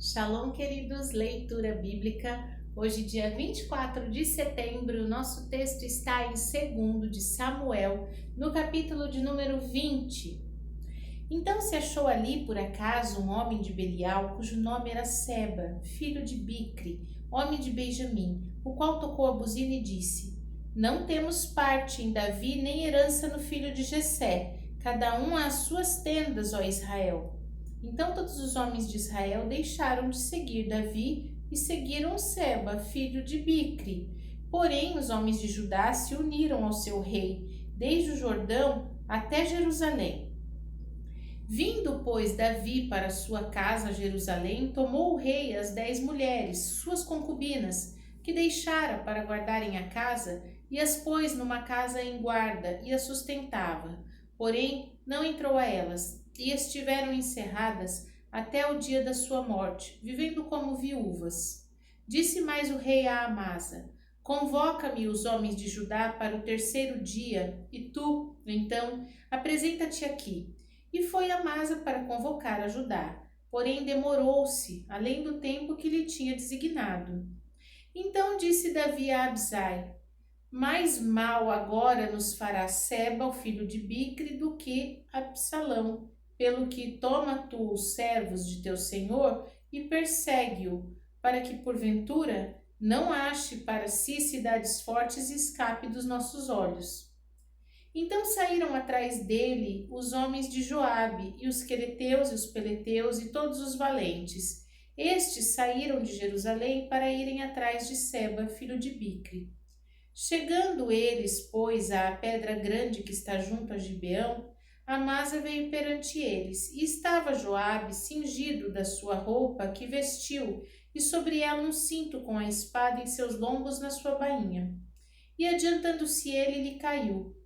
Shalom, queridos, leitura bíblica. Hoje, dia 24 de setembro, nosso texto está em 2 de Samuel, no capítulo de número 20. Então se achou ali, por acaso, um homem de Belial, cujo nome era Seba, filho de Bicri, homem de Benjamim, o qual tocou a buzina e disse: Não temos parte em Davi, nem herança no filho de Jessé, cada um às suas tendas, ó Israel. Então todos os homens de Israel deixaram de seguir Davi e seguiram Seba, filho de Bicri. Porém, os homens de Judá se uniram ao seu rei, desde o Jordão até Jerusalém. Vindo, pois, Davi para sua casa a Jerusalém, tomou o rei as 10 mulheres, suas concubinas, que deixara para guardarem a casa, e as pôs numa casa em guarda, e as sustentava. Porém, não entrou a elas, e estiveram encerradas até o dia da sua morte, vivendo como viúvas. Disse mais o rei a Amasa: Convoca-me os homens de Judá para o terceiro dia, e tu, então, apresenta-te aqui. E foi Amasa para convocar a Judá, porém demorou-se, além do tempo que lhe tinha designado. Então disse Davi a Abisai: Mais mal agora nos fará Seba, o filho de Bicri, do que Absalão, pelo que toma tu os servos de teu senhor e persegue-o, para que porventura não ache para si cidades fortes e escape dos nossos olhos. Então saíram atrás dele os homens de Joabe, e os quereteus e os peleteus e todos os valentes. Estes saíram de Jerusalém para irem atrás de Seba, filho de Bicri. Chegando eles, pois, à pedra grande que está junto a Gibeão, Amasa veio perante eles, e estava Joabe cingido da sua roupa que vestiu, e sobre ela um cinto com a espada em seus lombos na sua bainha. E adiantando-se ele, lhe caiu.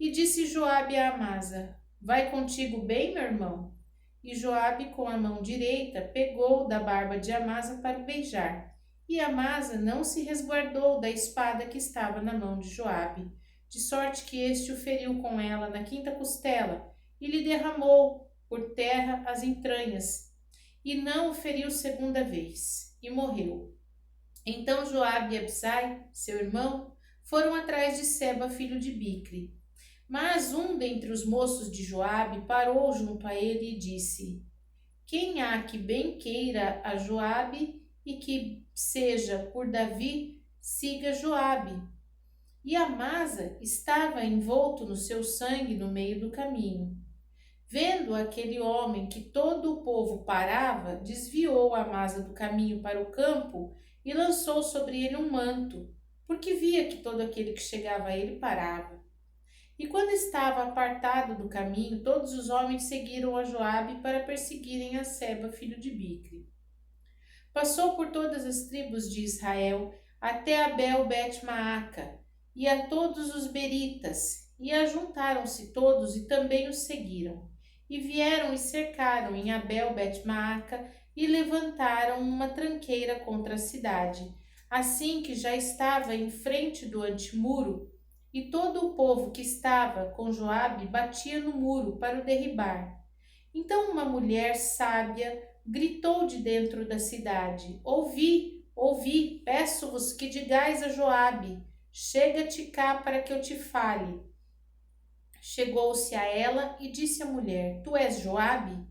E disse Joabe a Amasa: Vai contigo bem, meu irmão? E Joabe, com a mão direita, pegou da barba de Amasa para o beijar. E Amasa não se resguardou da espada que estava na mão de Joabe, de sorte que este o feriu com ela na quinta costela, e lhe derramou por terra as entranhas, e não o feriu segunda vez, e morreu. Então Joabe e Abisai, seu irmão, foram atrás de Seba, filho de Bicri. Mas um dentre os moços de Joabe parou junto a ele e disse: Quem há que bem queira a Joabe e que seja por Davi, siga Joabe. E Amasa estava envolto no seu sangue no meio do caminho. Vendo aquele homem que todo o povo parava, desviou Amasa do caminho para o campo e lançou sobre ele um manto, porque via que todo aquele que chegava a ele parava. E quando estava apartado do caminho, todos os homens seguiram a Joabe para perseguirem a Seba, filho de Bicri. Passou por todas as tribos de Israel, até Abel Bet-Maaca, e a todos os beritas, e ajuntaram-se todos e também os seguiram. E vieram e cercaram em Abel Bet-Maaca e levantaram uma tranqueira contra a cidade, assim que já estava em frente do antemuro. E todo o povo que estava com Joabe batia no muro para o derribar. Então uma mulher sábia gritou de dentro da cidade: Ouvi, ouvi, peço-vos que digais a Joabe: Chega-te cá para que eu te fale. Chegou-se a ela e disse à mulher: Tu és Joabe?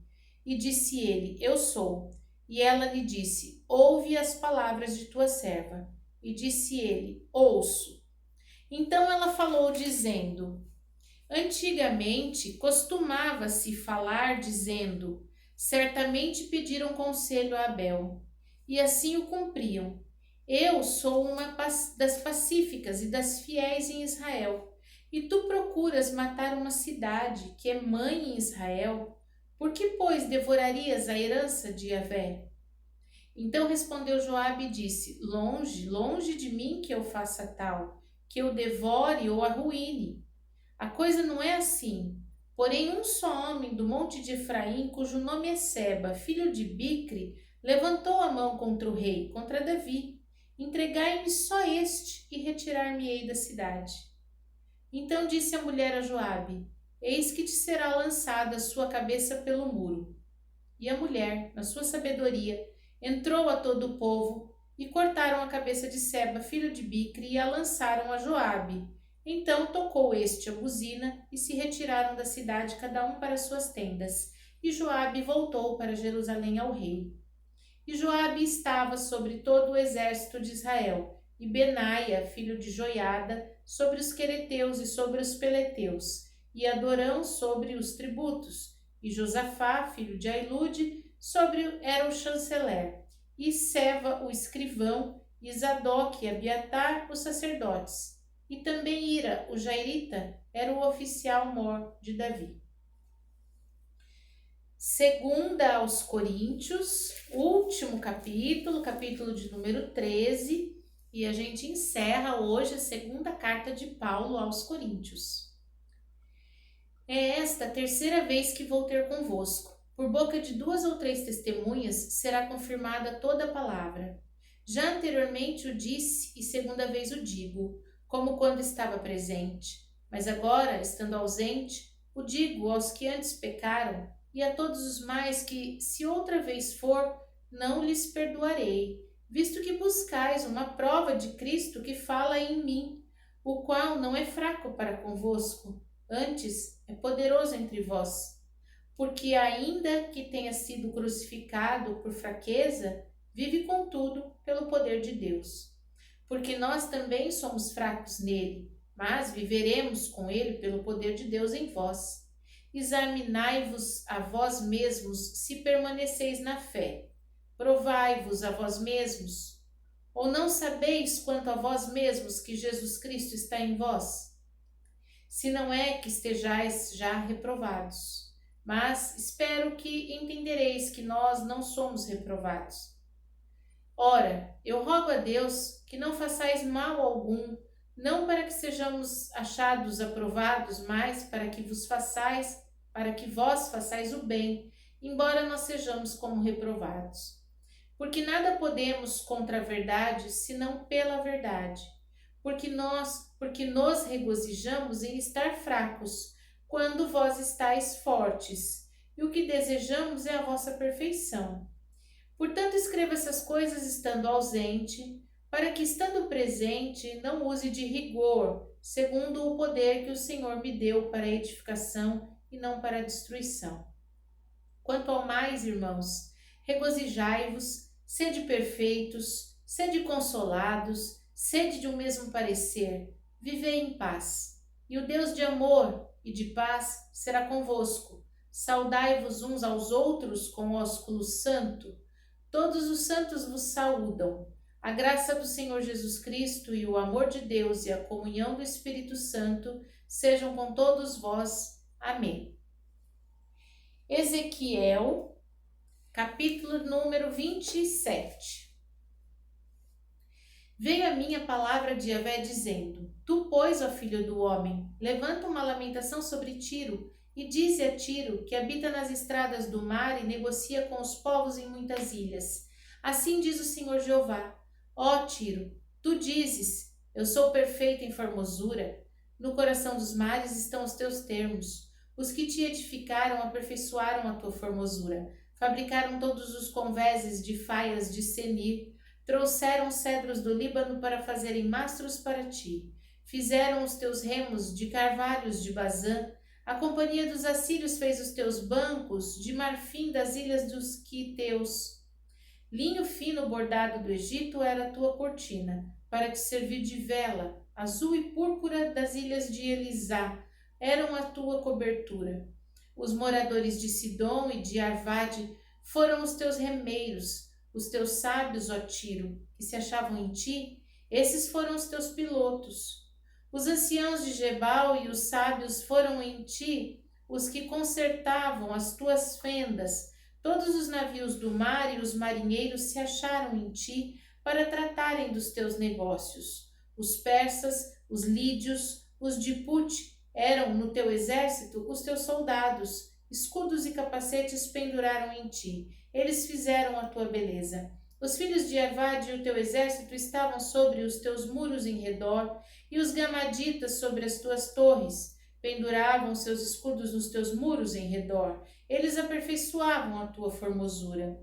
E disse ele: Eu sou. E ela lhe disse: Ouve as palavras de tua serva. E disse ele: Ouço. Então ela falou dizendo: Antigamente costumava-se falar dizendo: Certamente pediram conselho a Abel, e assim o cumpriam. Eu sou uma das pacíficas e das fiéis em Israel, e tu procuras matar uma cidade que é mãe em Israel. Por que, pois, devorarias a herança de Yahvé? Então respondeu Joabe e disse: Longe, longe de mim que eu faça tal, que eu devore ou arruíne. A coisa não é assim. Porém, um só homem do monte de Efraim, cujo nome é Seba, filho de Bicri, levantou a mão contra o rei, contra Davi. Entregai-me só este e retirar-me-ei da cidade. Então disse a mulher a Joabe: Eis que te será lançada a sua cabeça pelo muro. E a mulher, na sua sabedoria, entrou a todo o povo e cortaram a cabeça de Seba, filho de Bicre, e a lançaram a Joabe. Então tocou este a buzina e se retiraram da cidade, cada um para suas tendas. E Joabe voltou para Jerusalém ao rei. E Joabe estava sobre todo o exército de Israel, e Benaia, filho de Joiada, sobre os quereteus e sobre os peleteus, e Adorão sobre os tributos, e Josafá, filho de Ailude, era o chanceler, e Seva, o escrivão, e Zadok e Abiatar, os sacerdotes, e também Ira, o jairita, era o oficial mor de Davi. Segunda aos Coríntios, último capítulo, capítulo de número 13, e a gente encerra hoje a segunda carta de Paulo aos Coríntios. É esta a terceira vez que vou ter convosco. Por boca de 2 ou 3 testemunhas será confirmada toda a palavra. Já anteriormente o disse e segunda vez o digo, como quando estava presente. Mas agora, estando ausente, o digo aos que antes pecaram e a todos os mais que, se outra vez for, não lhes perdoarei, visto que buscais uma prova de Cristo que fala em mim, o qual não é fraco para convosco, antes é poderoso entre vós. Porque ainda que tenha sido crucificado por fraqueza, vive contudo pelo poder de Deus. Porque nós também somos fracos nele, mas viveremos com ele pelo poder de Deus em vós. Examinai-vos a vós mesmos se permaneceis na fé. Provai-vos a vós mesmos. Ou não sabeis quanto a vós mesmos que Jesus Cristo está em vós? Se não é que estejais já reprovados. Mas espero que entendereis que nós não somos reprovados. Ora, eu rogo a Deus que não façais mal algum, não para que sejamos achados aprovados, mas para que vos façais, para que vós façais o bem, embora nós sejamos como reprovados. Porque nada podemos contra a verdade, senão pela verdade. Porque nos regozijamos em estar fracos, quando vós estáis fortes, e o que desejamos é a vossa perfeição. Portanto, escreva essas coisas estando ausente, para que, estando presente, não use de rigor, segundo o poder que o Senhor me deu para a edificação e não para a destruição. Quanto ao mais, irmãos, regozijai-vos, sede perfeitos, sede consolados, sede de um mesmo parecer, vivei em paz. E o Deus de amor e de paz será convosco. Saudai-vos uns aos outros com ósculo santo. Todos os santos vos saúdam. A graça do Senhor Jesus Cristo e o amor de Deus e a comunhão do Espírito Santo sejam com todos vós. Amém. Ezequiel, capítulo número 27. Veio a mim a palavra de Yahvé dizendo: Tu, pois, ó filho do homem, levanta uma lamentação sobre Tiro, e dize a Tiro, que habita nas estradas do mar e negocia com os povos em muitas ilhas. Assim diz o Senhor Jeová: Ó Tiro, tu dizes: Eu sou perfeito em formosura. No coração dos mares estão os teus termos. Os que te edificaram aperfeiçoaram a tua formosura. Fabricaram todos os convéses de faias de Senir. Trouxeram cedros do Líbano para fazerem mastros para ti. Fizeram os teus remos de carvalhos de Bazã. A companhia dos assírios fez os teus bancos de marfim das ilhas dos quiteus. Linho fino bordado do Egito era a tua cortina, para te servir de vela. Azul e púrpura das ilhas de Elisá eram a tua cobertura. Os moradores de Sidom e de Arvade foram os teus remeiros. Os teus sábios, ó Tiro, que se achavam em ti, esses foram os teus pilotos. Os anciãos de Gebal e os sábios foram em ti os que consertavam as tuas fendas. Todos os navios do mar e os marinheiros se acharam em ti para tratarem dos teus negócios. Os persas, os lídios, os de Put eram no teu exército os teus soldados. Escudos e capacetes penduraram em ti. Eles fizeram a tua beleza. Os filhos de Arvade e o teu exército estavam sobre os teus muros em redor, e os gamaditas sobre as tuas torres. Penduravam seus escudos nos teus muros em redor. Eles aperfeiçoavam a tua formosura.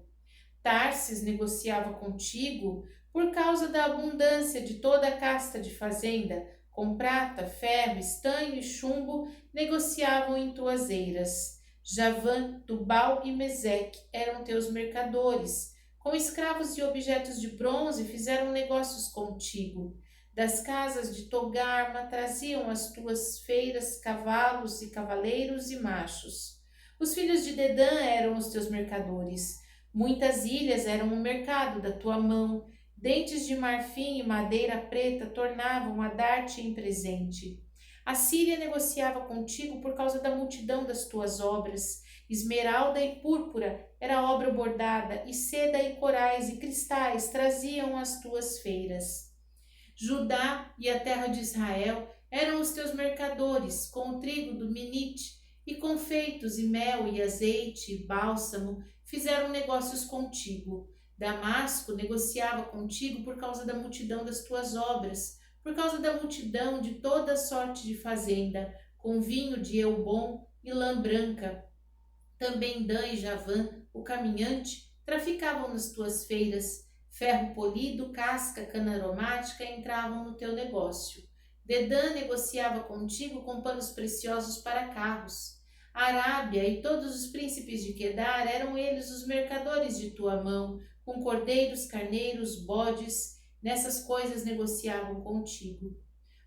Tarsis negociava contigo por causa da abundância de toda a casta de fazenda, com prata, ferro, estanho e chumbo negociavam em tuas eiras. Javã, Tubal e Meseque eram teus mercadores. Com escravos e objetos de bronze fizeram negócios contigo. Das casas de Togarma traziam às tuas feiras cavalos e cavaleiros e machos. Os filhos de Dedã eram os teus mercadores. Muitas ilhas eram o mercado da tua mão. Dentes de marfim e madeira preta tornavam a dar-te em presente. A Síria negociava contigo por causa da multidão das tuas obras. Esmeralda e púrpura era obra bordada, e seda e corais e cristais traziam às tuas feiras. Judá e a terra de Israel eram os teus mercadores, com o trigo do Minite, e com feitos e mel e azeite e bálsamo fizeram negócios contigo. Damasco negociava contigo por causa da multidão das tuas obras, por causa da multidão de toda sorte de fazenda, com vinho de Elbom e lã branca. Também Dan e Javã, o caminhante, traficavam nas tuas feiras. Ferro polido, casca, cana aromática entravam no teu negócio. Dedã negociava contigo com panos preciosos para carros. A Arábia e todos os príncipes de Quedar eram eles os mercadores de tua mão, com cordeiros, carneiros, bodes. Nessas coisas negociavam contigo.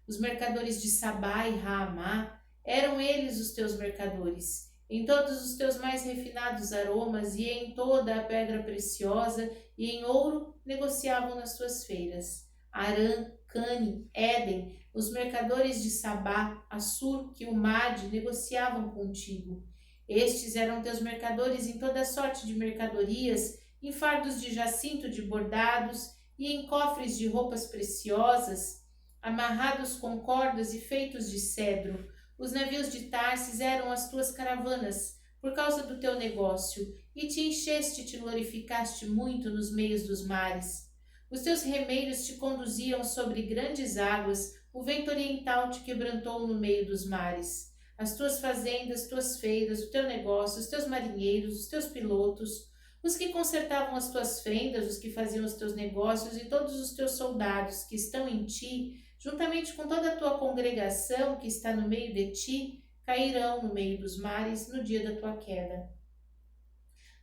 Os mercadores de Sabá e Raamá eram eles os teus mercadores. Em todos os teus mais refinados aromas e em toda a pedra preciosa e em ouro negociavam nas tuas feiras. Arã, Cane, Éden, os mercadores de Sabá, Assur, Quilmade negociavam contigo. Estes eram teus mercadores em toda sorte de mercadorias, em fardos de jacinto de bordados e em cofres de roupas preciosas, amarrados com cordas e feitos de cedro. Os navios de Tarsis eram as tuas caravanas, por causa do teu negócio, e te encheste e te glorificaste muito nos meios dos mares. Os teus remeiros te conduziam sobre grandes águas, o vento oriental te quebrantou no meio dos mares. As tuas fazendas, tuas feiras, o teu negócio, os teus marinheiros, os teus pilotos, os que consertavam as tuas fendas, os que faziam os teus negócios e todos os teus soldados que estão em ti, juntamente com toda a tua congregação que está no meio de ti, cairão no meio dos mares no dia da tua queda.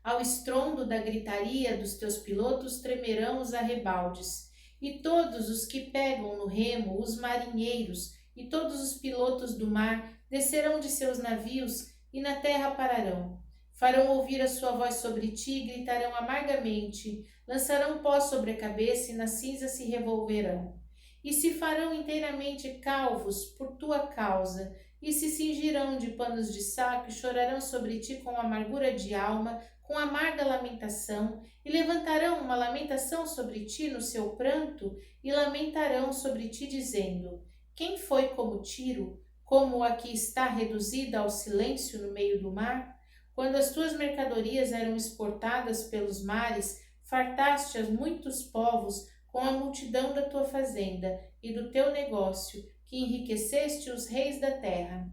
Ao estrondo da gritaria dos teus pilotos tremerão os arrebaldes, e todos os que pegam no remo, os marinheiros, e todos os pilotos do mar descerão de seus navios e na terra pararão. Farão ouvir a sua voz sobre ti e gritarão amargamente, lançarão pó sobre a cabeça e na cinza se revolverão. E se farão inteiramente calvos por tua causa, e se cingirão de panos de saco e chorarão sobre ti com amargura de alma, com amarga lamentação, e levantarão uma lamentação sobre ti no seu pranto, e lamentarão sobre ti, dizendo: quem foi como Tiro, como a que está reduzida ao silêncio no meio do mar? Quando as tuas mercadorias eram exportadas pelos mares, fartaste a muitos povos com a multidão da tua fazenda e do teu negócio, que enriqueceste os reis da terra.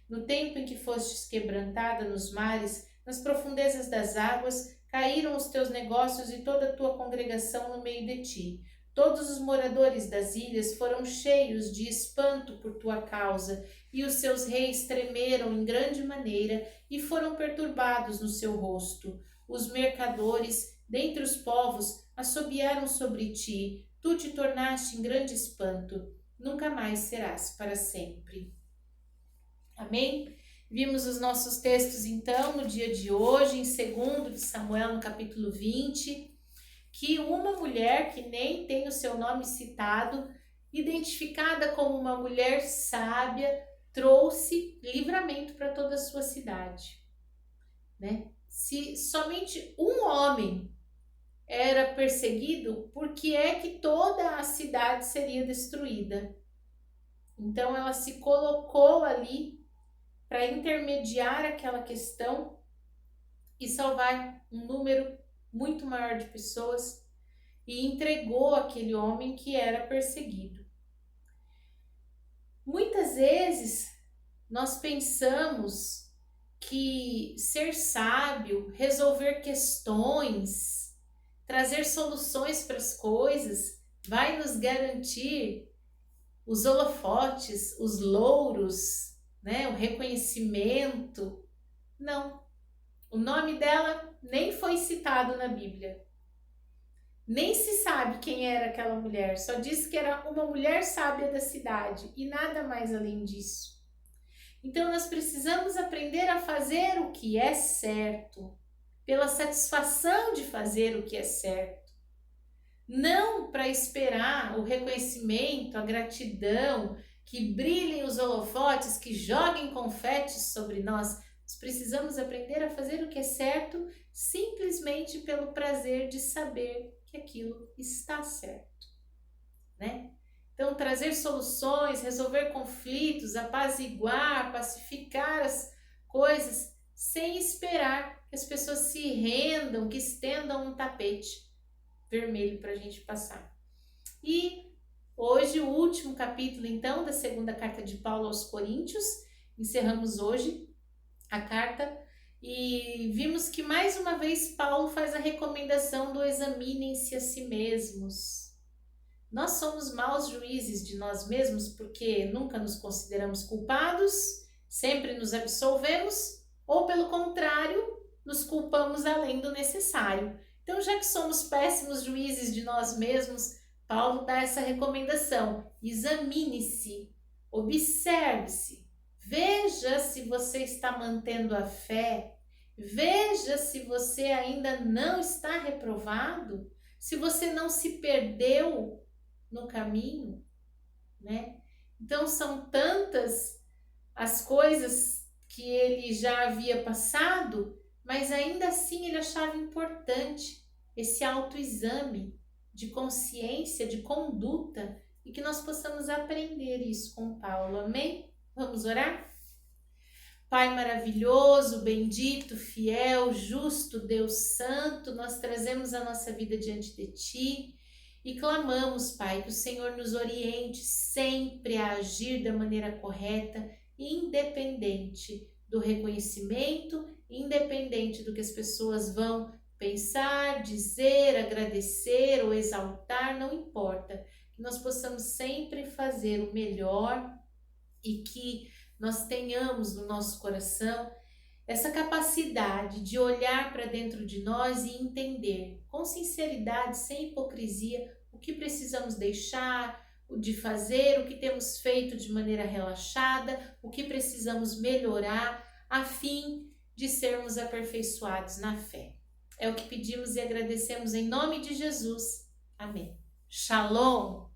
No tempo em que fostes quebrantada nos mares, nas profundezas das águas, caíram os teus negócios e toda a tua congregação no meio de ti. Todos os moradores das ilhas foram cheios de espanto por tua causa, e os seus reis tremeram em grande maneira e foram perturbados no seu rosto. Os mercadores, dentre os povos, assobiaram sobre ti, tu te tornaste em grande espanto, nunca mais serás para sempre. Amém? Vimos os nossos textos então no dia de hoje, em 2 de Samuel, no capítulo 20, que uma mulher que nem tem o seu nome citado, identificada como uma mulher sábia, trouxe livramento para toda a sua cidade, né? Se somente um homem era perseguido, por que é que toda a cidade seria destruída? Então ela se colocou ali para intermediar aquela questão e salvar um número muito maior de pessoas, e entregou aquele homem que era perseguido. Muitas vezes nós pensamos que ser sábio, resolver questões, trazer soluções para as coisas, vai nos garantir os holofotes, os louros, né? O reconhecimento. Não. O nome dela nem foi citado na Bíblia. Nem se sabe quem era aquela mulher, só diz que era uma mulher sábia da cidade e nada mais além disso. Então nós precisamos aprender a fazer o que é certo, pela satisfação de fazer o que é certo. Não para esperar o reconhecimento, a gratidão, que brilhem os holofotes, que joguem confetes sobre nós. Nós precisamos aprender a fazer o que é certo simplesmente pelo prazer de saber que aquilo está certo, né? Então, trazer soluções, resolver conflitos, apaziguar, pacificar as coisas, sem esperar que as pessoas se rendam, que estendam um tapete vermelho para a gente passar. E hoje, o último capítulo, então, da segunda carta de Paulo aos Coríntios. Encerramos hoje a carta e vimos que mais uma vez Paulo faz a recomendação do examinem-se a si mesmos. Nós somos maus juízes de nós mesmos porque nunca nos consideramos culpados, sempre nos absolvemos ou, pelo contrário, nos culpamos além do necessário. Então, já que somos péssimos juízes de nós mesmos, Paulo dá essa recomendação: examine-se, observe-se, veja se você está mantendo a fé, veja se você ainda não está reprovado, se você não se perdeu no caminho, né? Então são tantas as coisas que ele já havia passado, mas ainda assim ele achava importante esse autoexame de consciência, de conduta, e que nós possamos aprender isso com Paulo. Amém? Vamos orar? Pai maravilhoso, bendito, fiel, justo, Deus santo, nós trazemos a nossa vida diante de Ti e clamamos, Pai, que o Senhor nos oriente sempre a agir da maneira correta, independente do reconhecimento, independente do que as pessoas vão pensar, dizer, agradecer ou exaltar, não importa. Que nós possamos sempre fazer o melhor e que nós tenhamos no nosso coração essa capacidade de olhar para dentro de nós e entender com sinceridade, sem hipocrisia, o que precisamos deixar de fazer, o que temos feito de maneira relaxada, o que precisamos melhorar a fim de sermos aperfeiçoados na fé. É o que pedimos e agradecemos em nome de Jesus. Amém. Shalom!